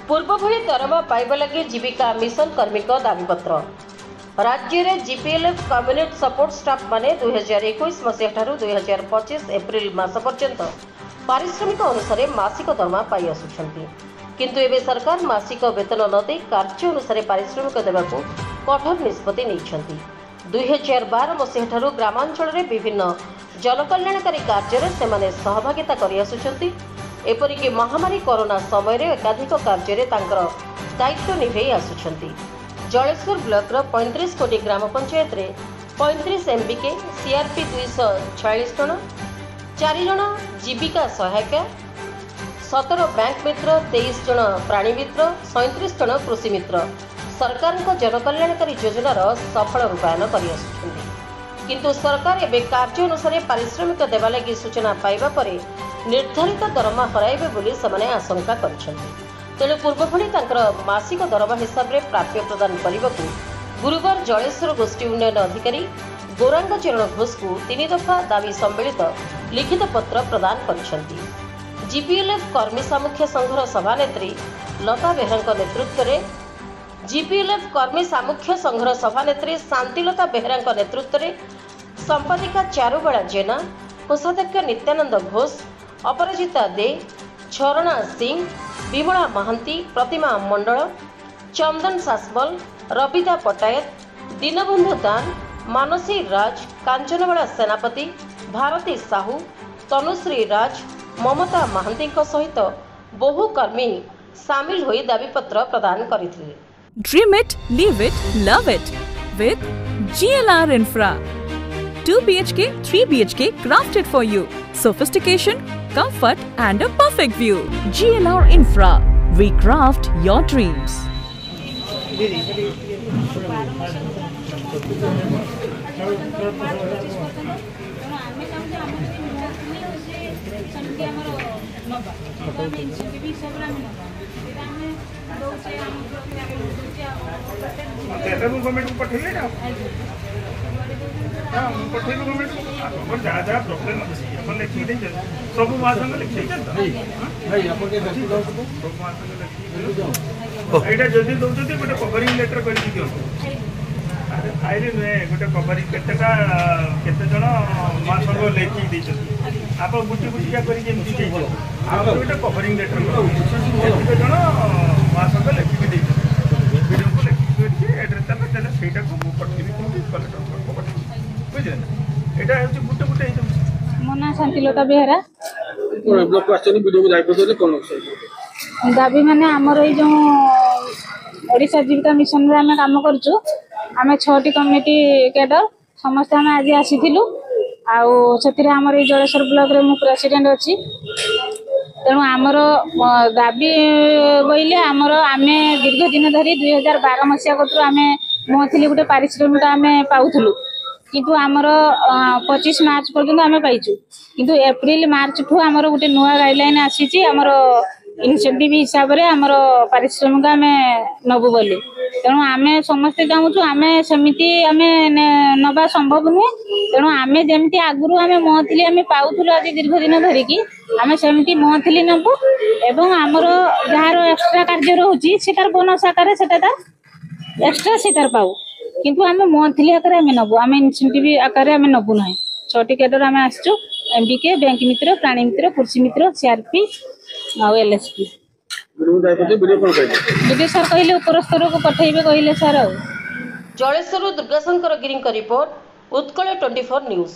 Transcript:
पूर्व भली दरमा पाइबा लगी जीविका मिशन कर्मी दाबीपत्र राज्य में जीपीएलएफ कम्युनिटी सपोर्ट स्टाफ माने 2021 मसीहा ठारू 2025 एप्रिल मास पर्यंत पारिश्रमिक अनुसार मासिक दरमा पाई आसुछंती किंतु एबे सरकार मासिक वेतन न दे कार्य अनुसार पारिश्रमिक देबाकू कठोर निष्पत्ति नेइछंती। 2012 मसीहा ठारू ग्रामांचल रे विभिन्न जनकल्याणकारी कार्य रे सेमाने सहभागिता करि आसुछंती। एपरिक महामारी कोरोना समय रे एकाधिक कार्य रे तांकर दायित्व निभेई आसुछंती। जलेश्वर ब्लॉक रो 35 कोटी ग्राम पंचायत रे 35 एमबीके सीआरपी 246 जन 4 जन जीविका सहायिका 17 बैंक मित्र 23 जन प्राणी मित्र 37 जन कृषि मित्र सरकार को जनकल्याणकारी योजनार सफल रूपायन कर किंतु सरकार एवं कार्य अनुसार पारिश्रमिक देवा लगी सूचना पाइबा परे निर्धारित दरमा हराइबे बोली सेमाने आशंका करछन्ति। तेणु पूर्व भली तांकर मासिक दरमा हिसाब रे प्राप्य प्रदान करने गुरुवार जलेश्वर गोष्ठी उन्नयन अधिकारी गौरांग चरण घोष को 3 दफा दाबी सम्मिलित लिखित पत्र प्रदान करछन्ति। जीपीएलएफ कर्मी सामुख्य संघर सभानेत्री लता बेहरा नेतृत्व में जीपीएलएफ कर्मी सामुख्य संघर सभानेत्री शांतिलता बेहरा नेतृत्व में संपादिका चारुबाला जेना कोषाध्यक्ष नित्यानंद घोष अपराजिता दे झरणा सिंह विमला महांती प्रतिमा मंडल चंदन सासमल रबिदा पटायत दीनबंधु दान मानसी राज कांचनबाला सेनापति भारती साहू तनुश्री राज ममता महांती सहित बहु कर्मी सामिल होई दाबीपत्र प्रदान करथिले। Dream it, live it, love it with GLR Infra. 2 BHK, 3 BHK crafted for you. Sophistication, comfort and a perfect view. GLR Infra. We craft your dreams. Covering letter कर फाइल नुहे गोटे कवरिंग केतेटा केते जन मां संग लेखि आप बुटी बुटिका कर कवरिंग लेटर केते जन मां संग लेखिक वीडियो को लेखिक एड्रेस देले सेटा को पठेबी कलेक्टर को पठेबी बुझले एटा होची बुटे बुटे मोना Shantilata Behera block question video को जाइबो देले कोन दाबी माने हमर ए जो ओडिशा जीविका मिशन रे हम काम करछु आमे 6टी कम्युनिटी कैडर समस्त हम आज आसीथिलु आउ सेतिरे हमर ए जलेश्वर ब्लॉक रे मु प्रेसिडेंट अछि तेणु आमर दाबी बोले आमर आमे दीर्घ दिन धरी 2012 मसीहा कतु आमे मोथली गोटे पारिश्रमिक आमे पाउथलु किंतु आमर 25 मार्च पर्यंत आमे पाइछु किंतु एप्रिल मार्च ठू आमर गोटे नुआ गाइडलाइन आसीची आमर इनिशिएटिव हिसाब रे आमर पारिश्रमिक आमे नबु बोली तेणु आमे समस्त चाहूँ आमे सेमिति आमे नबा संभव नुहे तेणु आमे जेमती आगुरु आमे मंथली आमे पाउथुलु आज दीर्घ दिन धरिकी आमे सेमिति मंथली नबु एवं आमर जार एक्स्ट्रा कार्य रहउची सेटार बोनस आकार सेटा एक्स्ट्रा सेटार पाऊ किंतु आमे मंथली आकार आमे नबु आमे इनसेंटिव आकार आमे नबु नाही 6टी कैडर आमे आसचु एमबीके बैंक मित्र प्राणी मित्र कृषि मित्र सीआरपी आ एलएसपी वीडियो सर कहले ऊपर स्तर को पठेइबे कहले सर। जलेश्वर दुर्गाशंकर गिरी रिपोर्ट उत्कल 24 न्यूज।